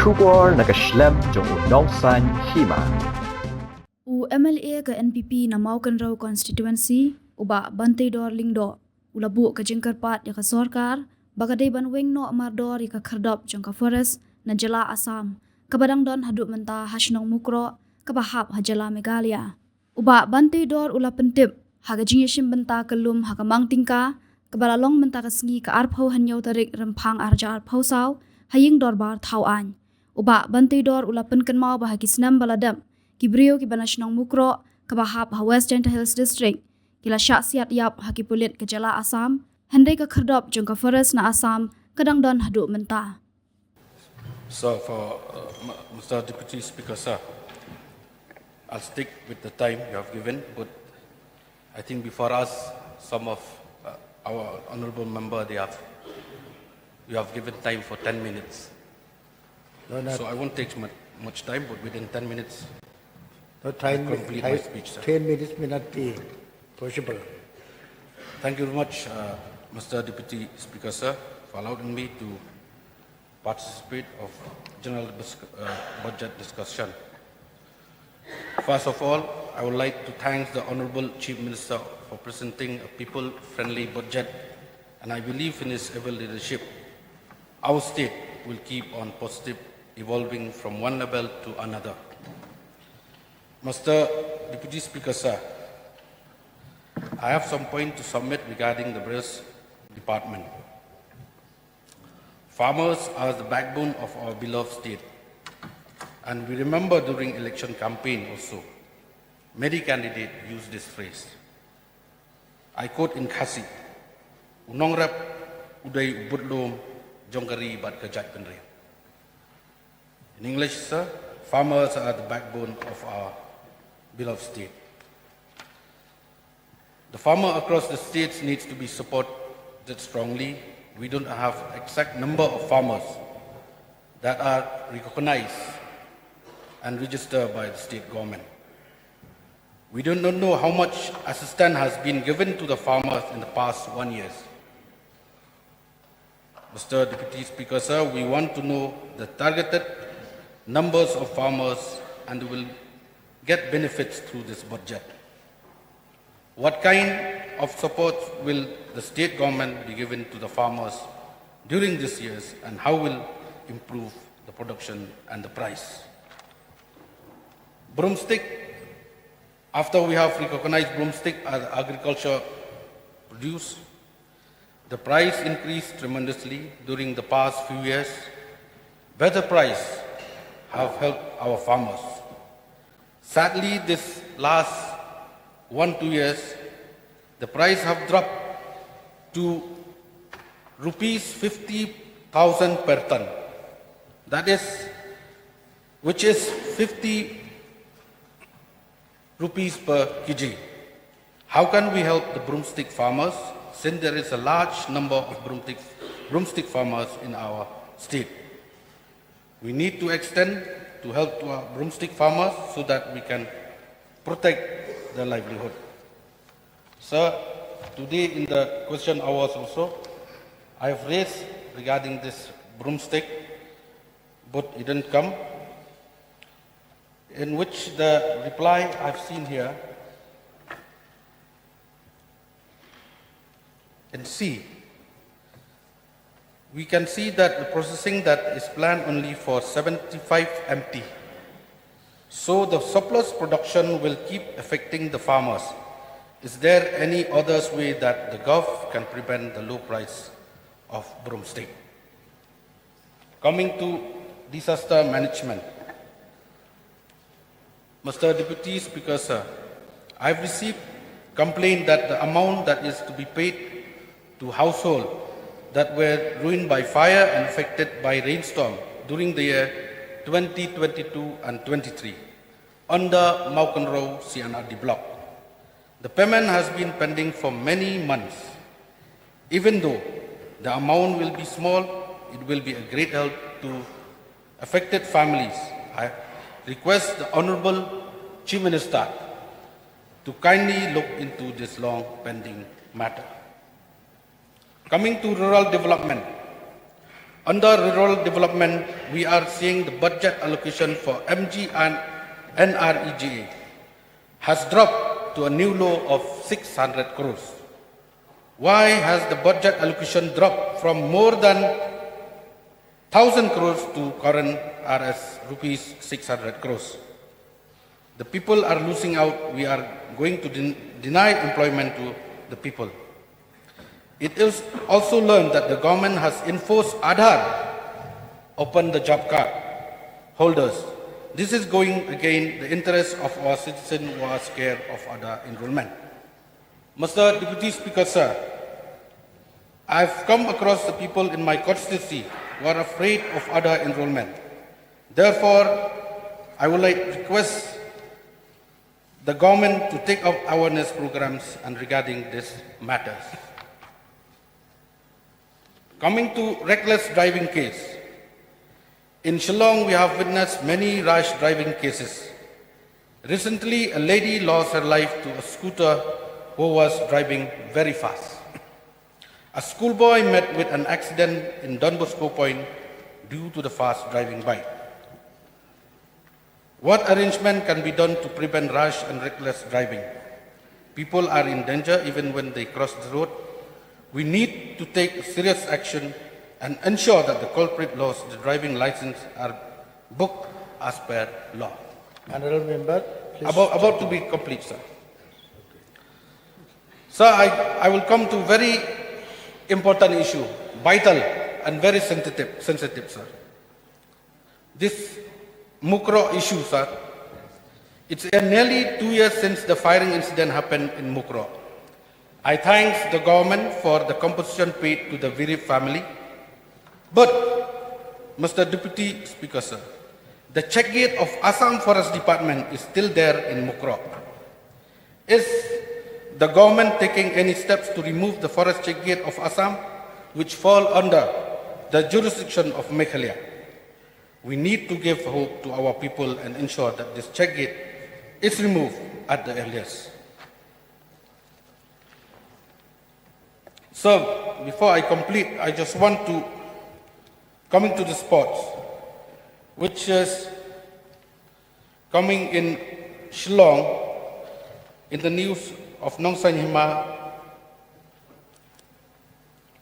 Shugor nakaslem jong unongsan Hima. U MLA ke NPP na Maukanrau constituency uba Banteidor lingdo ulabu ke jengkarpat ya ke sorkar bagadai ban Weng no Mardor ya ke kerdop jengka forest na jela Assam ke badang don haduk mentah hasnong Mukroh ke bahap hajala Meghalaya uba Banteidor ula Pyntip haga jingyeshim benta kelum haga mangtingka ke balalong benta ke sengi ke arpau hanyau tarik rempang arja arpau saw haying dorbar tauan uba Banteidor ula penken mau bahagi senam baladam Kibrio ki banashnong Mukroh ke bahap ha Western Hills District kila syaksiat yap haki pulit ke jala Assam hendai ke kerdop jengka forest na Assam kadang don haduk mentah. So for Mr. Deputy Speaker, sir, I'll stick with the time you have given, but I think before us, some of our honorable member, you have given time for 10 minutes. No, so I won't take much time, but within 10 minutes, no time, complete my speech, sir. 10 minutes may not be possible. Thank you very much, Mr. Deputy Speaker, sir, for allowing me to participate of general budget discussion. First of all, I would like to thank the Honorable Chief Minister for presenting a people-friendly budget, and I believe in his able leadership. Our state will keep on positive, evolving from one level to another. Mr. Deputy Speaker, sir, I have some point to submit regarding the various department. Farmers are the backbone of our beloved state. And we remember during election campaign also, many candidates use this phrase. I quote in Khasi, Unongrap uday ubudlom jongkari bad kajat penri. In English, sir, farmers are the backbone of our beloved state. The farmer across the states needs to be supported strongly. We don't have exact number of farmers that are recognized and registered by the state government. We do not know how much assistance has been given to the farmers in the past 1 year. Mr. Deputy Speaker, sir, we want to know the targeted numbers of farmers and will get benefits through this budget. What kind of support will the state government be given to the farmers during these years, and how will improve the production and the price? Broomstick, after we have recognized broomstick as agriculture produce, the price increased tremendously during the past few years. Better price have helped our farmers. Sadly, this last 1-2 years, the price have dropped to rupees 50,000 per ton. That is, which is 50 rupees per kg. How can we help the broomstick farmers, since there is a large number of broomstick farmers in our state? We need to extend to help to our broomstick farmers so that we can protect their livelihood. Sir, today in the question hours also, I have raised regarding this broomstick, but it didn't come, in which the reply I've seen here, in C, we can see that the processing that is planned only for 75 MT. So the surplus production will keep affecting the farmers. Is there any other way that the Gulf can prevent the low price of broomstick? Coming to disaster management. Mr. Deputy Speaker, sir, I've received complaint that the amount that is to be paid to households that were ruined by fire and affected by rainstorm during the year 2022 and 23 under Mukroh CNRD block. The payment has been pending for many months. Even though the amount will be small, it will be a great help to affected families. I request the Honorable Chief Minister to kindly look into this long pending matter. Coming to rural development, Under rural development, we are seeing the budget allocation for MG and NREGA has dropped to a new low of 600 crores. Why has the budget allocation dropped from more than 1,000 crores to current Rs rupees 600 crores? The people are losing out. We are going to deny employment to the people. It is also learned that the government has enforced Aadhaar upon the job card holders. This is going against the interests of our citizens who are scared of Aadhaar enrollment. Mr. Deputy Speaker, sir, I've come across the people in my constituency who are afraid of Aadhaar enrollment. Therefore, I would like to request the government to take up awareness programs and regarding these matters. Coming to reckless driving case, in Shillong we have witnessed many rash driving cases. Recently, a lady lost her life to a scooter who was driving very fast. A schoolboy met with an accident in Don Bosco Point due to the fast driving bike. What arrangement can be done to prevent rash and reckless driving? People are in danger even when they cross the road. We need to take serious action and ensure that the culprit lost the driving license are booked as per law. Honorable member, please. About to be complete, sir. Sir, I will come to very important issue, vital and very sensitive, sir. This Mukroh issue, sir. It's nearly 2 years since the firing incident happened in Mukroh. I thank the government for the compensation paid to the Virip family. But, Mr. Deputy Speaker, sir, the check gate of Assam Forest Department is still there in Mukroh. Is the government taking any steps to remove the forest check gate of Assam, which fall under the jurisdiction of Meghalaya? We need to give hope to our people and ensure that this check gate is removed at the earliest. So, before I complete, I just want to, coming to the sports, which is coming in Shillong, in the news of Nongsan Hima,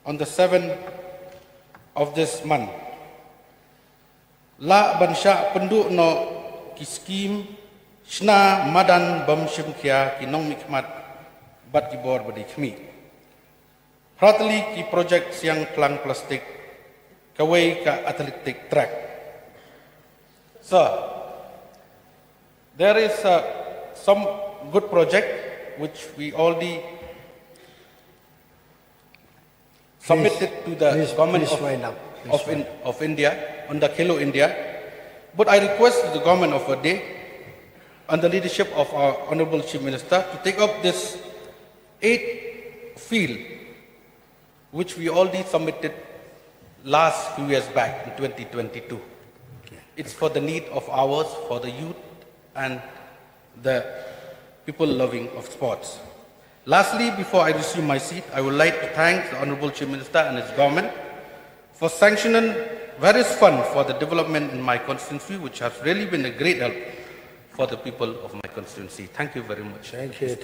on the 7th of this month. La bansha penduk no kiskim shna madan bam shimkia ki nong mikmat bat kibor badi khmi. Pratali ki project siang klang plastik kawai ka athletic track. So, there is some good project which we already submitted to the government of India, under Khelo India. But I request the government of a day, under the leadership of our Honorable Chief Minister, to take up this 8 field, which we already submitted last few years back in 2022. It's for the need of ours, for the youth and the people loving of sports. Lastly, before I resume my seat, I would like to thank the Honorable Chief Minister and his government for sanctioning various funds for the development in my constituency, which has really been a great help for the people of my constituency. Thank you very much. Thank you.